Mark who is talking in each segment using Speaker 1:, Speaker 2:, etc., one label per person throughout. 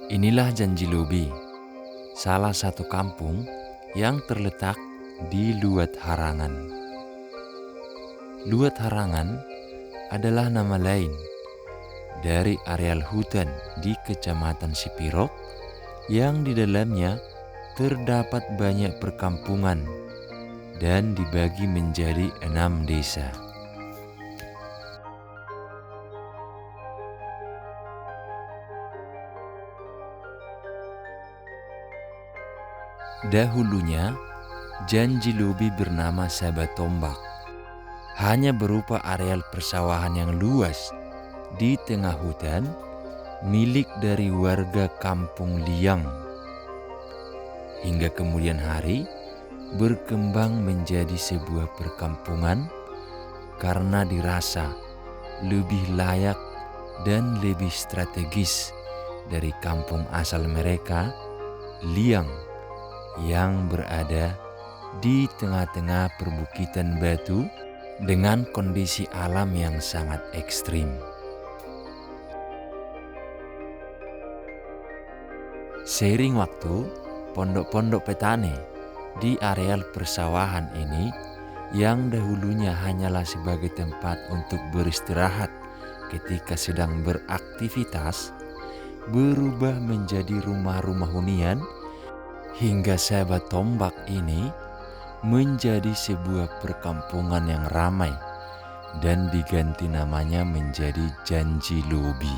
Speaker 1: Inilah Janji Lobi, salah satu kampung yang terletak di Luat Harangan. Luat Harangan adalah nama lain dari areal hutan di Kecamatan Sipirok yang di dalamnya terdapat banyak perkampungan dan dibagi menjadi 6 desa. Dahulunya, Janji Lobi bernama Sabat Tombak. Hanya berupa areal persawahan yang luas di tengah hutan milik dari warga Kampung Liang. Hingga kemudian hari berkembang menjadi sebuah perkampungan karena dirasa lebih layak dan lebih strategis dari kampung asal mereka, Liang, yang berada di tengah-tengah perbukitan batu dengan kondisi alam yang sangat ekstrim. Seiring waktu, pondok-pondok petani di areal persawahan ini yang dahulunya hanyalah sebagai tempat untuk beristirahat ketika sedang beraktivitas, berubah menjadi rumah-rumah hunian hingga Sabat Tombak ini menjadi sebuah perkampungan yang ramai dan diganti namanya menjadi Janji Lobi.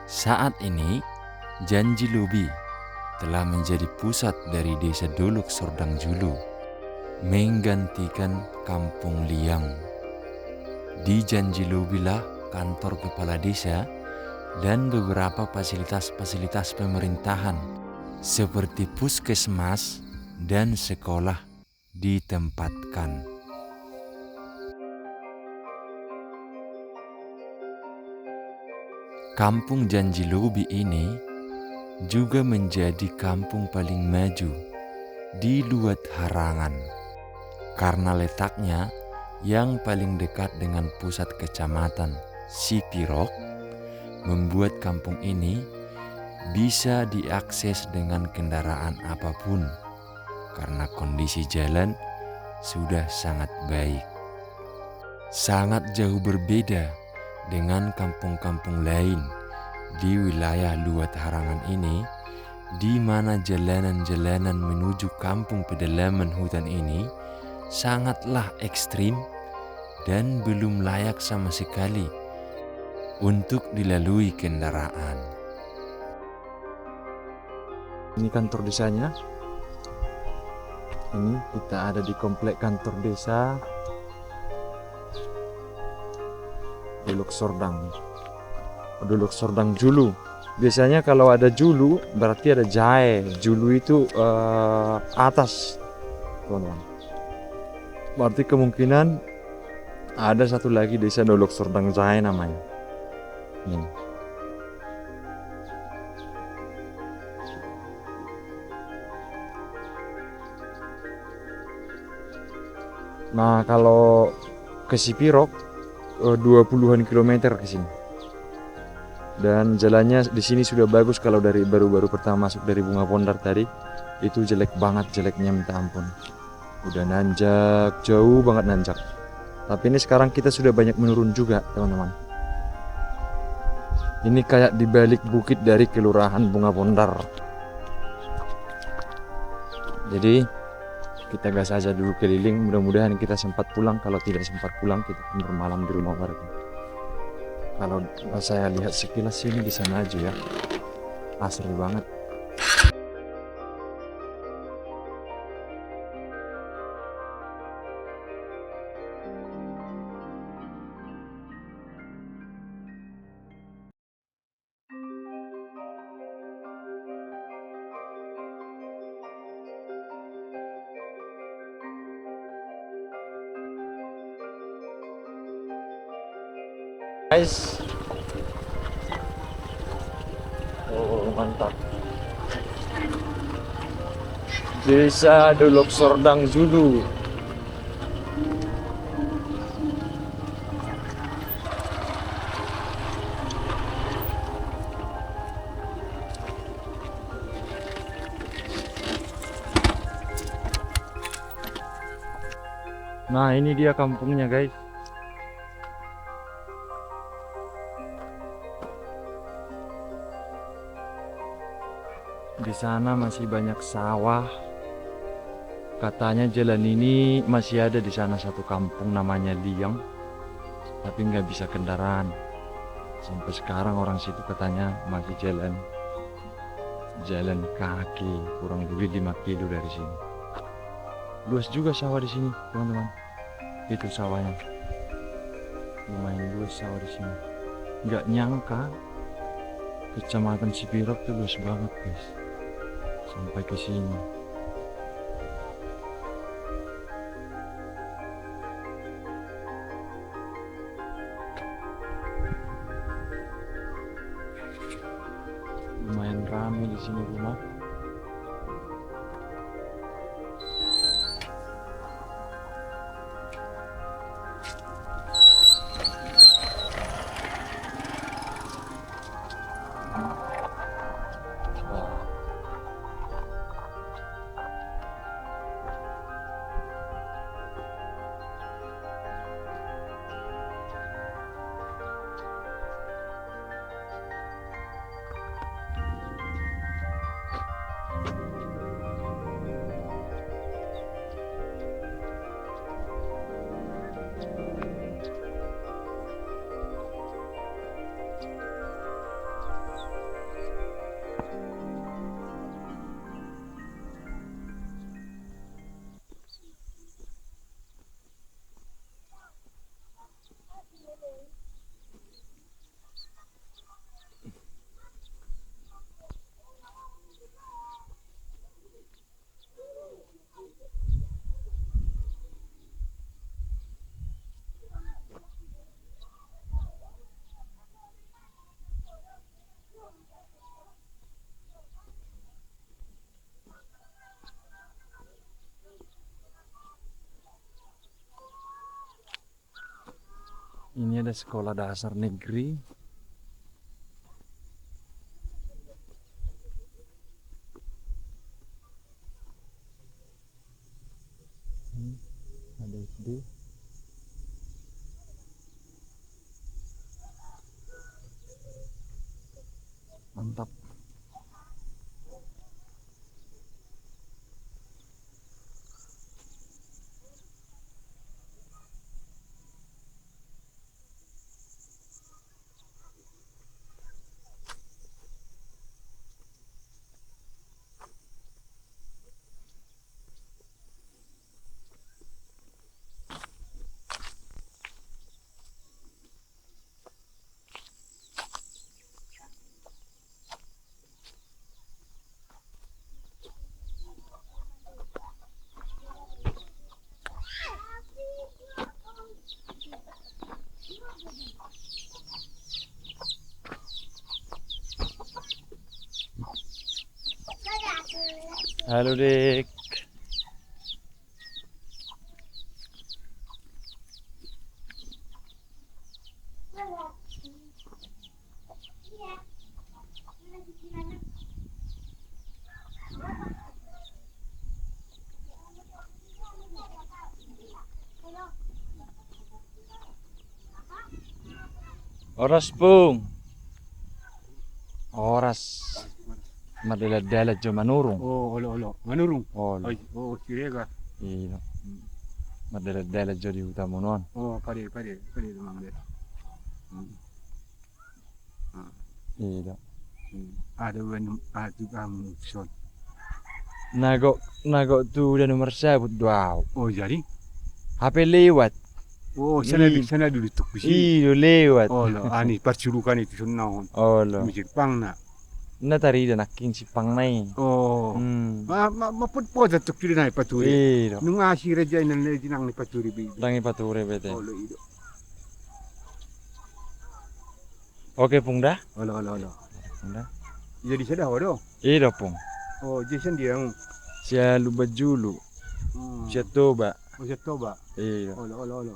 Speaker 1: Saat ini, Janji Lobi telah menjadi pusat dari desa Dolok Sordang Julu, menggantikan Kampung Liang. Di Janji Lobi lah kantor kepala desa dan beberapa fasilitas-fasilitas pemerintahan seperti puskesmas dan sekolah ditempatkan. Kampung Janji Lobi ini juga menjadi kampung paling maju di Luat Harangan karena letaknya yang paling dekat dengan pusat kecamatan Sipirok, membuat kampung ini bisa diakses dengan kendaraan apapun karena kondisi jalan sudah sangat baik. Sangat jauh berbeda dengan kampung-kampung lain di wilayah Luat Harangan ini, di mana jalanan-jalanan menuju kampung pedalaman hutan ini sangatlah ekstrim dan belum layak sama sekali untuk dilalui kendaraan.
Speaker 2: Ini kantor desanya. Ini kita ada di komplek kantor desa Dolok Sordang Julu. Biasanya kalau ada Julu berarti ada Jae. Julu itu atas, teman-teman. Berarti kemungkinan ada satu lagi desa Dolok Sordang Jae namanya. Ini. Nah, kalau ke Sipirok 20-an kilometer ke sini. Dan jalannya di sini sudah bagus. Kalau dari baru-baru pertama masuk dari Bunga Pondar tadi, itu jelek banget, jeleknya minta ampun. Udah nanjak, jauh banget nanjak. Tapi ini sekarang kita sudah banyak menurun juga, teman-teman. Ini kayak di balik bukit dari Kelurahan Bunga Pondar. Jadi kita gas aja dulu keliling, mudah-mudahan kita sempat pulang. Kalau tidak sempat pulang, kita bermalam di rumah warga. Kalau saya lihat sekilas sini bisa maju ya, asri banget. Guys, oh mantap. Desa Dolok Sordang Zulu. Nah, ini dia kampungnya, guys. Di sana masih banyak sawah. Katanya jalan ini masih ada di sana satu kampung namanya Liang, tapi nggak bisa kendaraan. Sampai sekarang orang situ katanya masih jalan kaki, kurang lebih 5 kilo dari sini. Luas juga sawah di sini, teman-teman. Itu sawahnya. Lumayan luas sawah di sini. Nggak nyangka Kecamatan Cipirok tuh luas banget, guys. Sampai ke sini. Lumayan ramai di sini rumah. Ini ada sekolah dasar negeri. Ada SD. Mantap. Halo, Dek. Oras, Pung. Oras. Madala-dala jo manurung.
Speaker 3: Oh, olo, manurung.
Speaker 2: Oh,
Speaker 3: Ay, oh, sirega.
Speaker 2: iya. Madala-dala jo di hutamunon.
Speaker 3: Oh, pare dumang de.
Speaker 2: Iya.
Speaker 3: Ada wenum adu son.
Speaker 2: Nago tu udah nomor sabut wow.
Speaker 3: Oh, jadi?
Speaker 2: HP lewat.
Speaker 3: Oh, sana dulu tuk bisi.
Speaker 2: Iyo lewat.
Speaker 3: Oh, lo, ani parculukan itu sunnaon.
Speaker 2: Oh lo.
Speaker 3: Misir pang na.
Speaker 2: Na tari dan aking si Pangnay.
Speaker 3: Oh. Maput po sa tuk na paturi.
Speaker 2: Iyo.
Speaker 3: Nung asira dyan na dinang ni paturi bi.
Speaker 2: Dangi pature bete.
Speaker 3: Oh, lo ido.
Speaker 2: Oke, Pung dah.
Speaker 3: Olo.
Speaker 2: Pung dah.
Speaker 3: Jadi sada hodo.
Speaker 2: Iyo, Pung.
Speaker 3: Oh, Jason dia.
Speaker 2: Sia lubat julu. Sia toba.
Speaker 3: Oh, saya coba.
Speaker 2: Iya.
Speaker 3: Olo.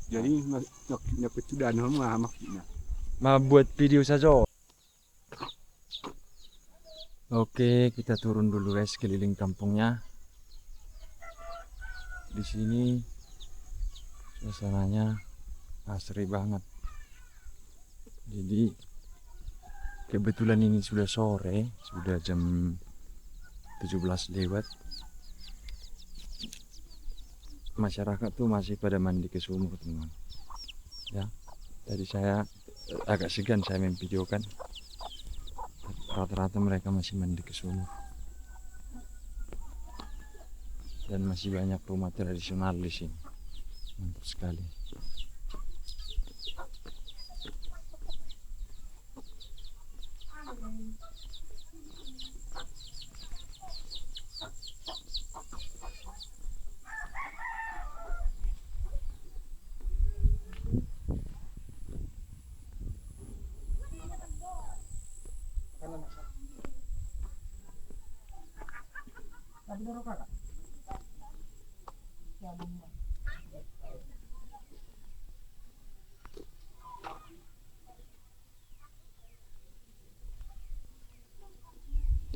Speaker 3: Jadi nak sudah nama maksudnya.
Speaker 2: Ma buat video saja. Oke, kita turun dulu guys keliling kampungnya. Di sini suasananya asri banget. Jadi kebetulan ini sudah sore, sudah jam 17 lewat. Masyarakat tuh masih pada mandi ke sumur, teman. Ya, tadi saya agak segan saya memvideokan. Rata-rata mereka masih mandi ke sumur. Dan masih banyak rumah tradisional di sini. Mantap sekali.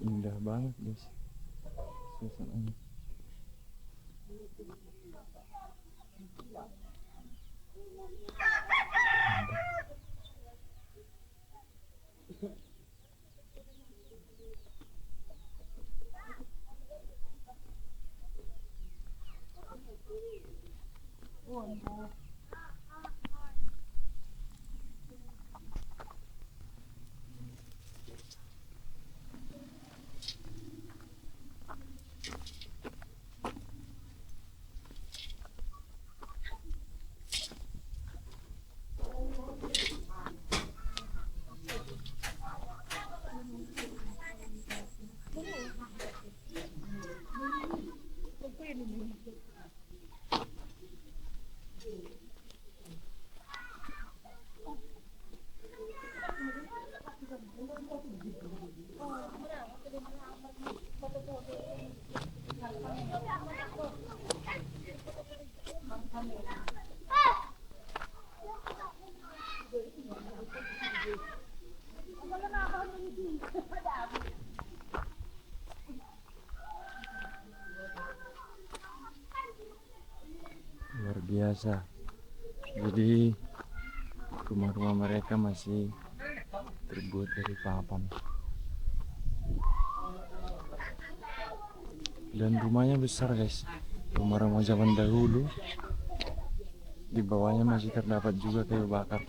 Speaker 2: Indah banget guys suasananya. Luar biasa. Jadi rumah-rumah mereka masih terbuat dari papan. Dan rumahnya besar guys. Rumah-rumah zaman dahulu. Di bawahnya masih terdapat juga kayu bakar.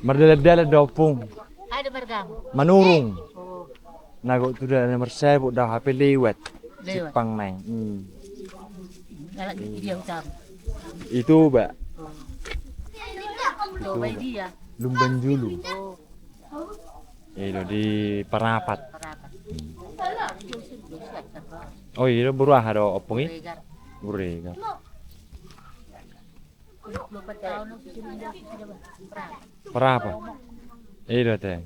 Speaker 2: Merdalat-dalat dopung.
Speaker 4: Ada bergam.
Speaker 2: Manurung.
Speaker 4: Oh,
Speaker 2: Nago tu dah nomor saya dah HP lewat.
Speaker 4: lewat.
Speaker 2: Cipang naik.
Speaker 4: Galak dia utang.
Speaker 2: Itu mbak.
Speaker 4: Tuh, bayi dia.
Speaker 2: Lumban Julu.
Speaker 4: Oh,
Speaker 2: Itu di Parapat.
Speaker 4: perapat.
Speaker 2: Oh iya buruah ada opung ini.
Speaker 4: Regar.
Speaker 2: Burega.
Speaker 4: 24 tahun sudah perapat.
Speaker 2: Berapa? Iya teh.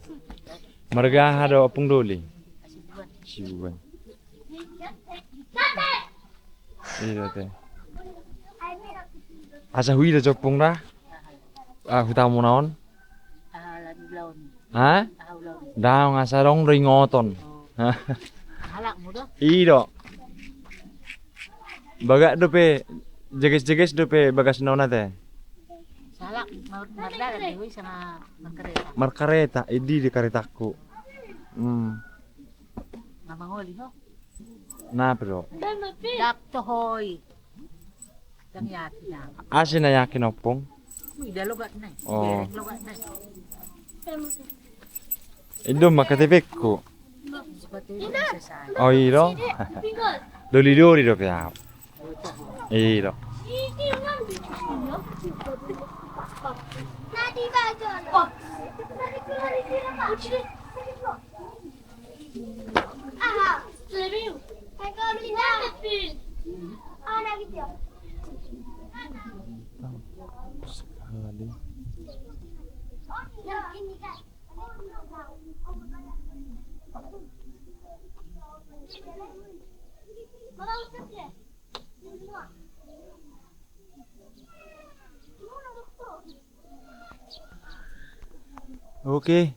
Speaker 2: Mereka ada opung doli. Sibuan. Iya teh. Asa hui dah jopung dah. Hutamu naon?
Speaker 4: Ahalan laun.
Speaker 2: Hah?
Speaker 4: Ahulaun.
Speaker 2: Dah ngasarong ringoton.
Speaker 4: Oh. Halak mo do.
Speaker 2: Iyo. Baga dope jeges-jeges dope bagas naon teh.
Speaker 4: Salak mardalan dewi sama magkareta.
Speaker 2: Markareta idi di karetaku.
Speaker 4: Mamangoli ho.
Speaker 2: Nah, bro.
Speaker 4: Dak tohoy. Dang yati na.
Speaker 2: Asin na yakin opong.
Speaker 4: Uy, dalogat na.
Speaker 2: Oh.
Speaker 4: Dalogat na.
Speaker 2: Indo makatibekku.
Speaker 4: Seperti itu selesai.
Speaker 2: Oh iyo. Doli-doli dope ya. Iyo. Sekali. Oke,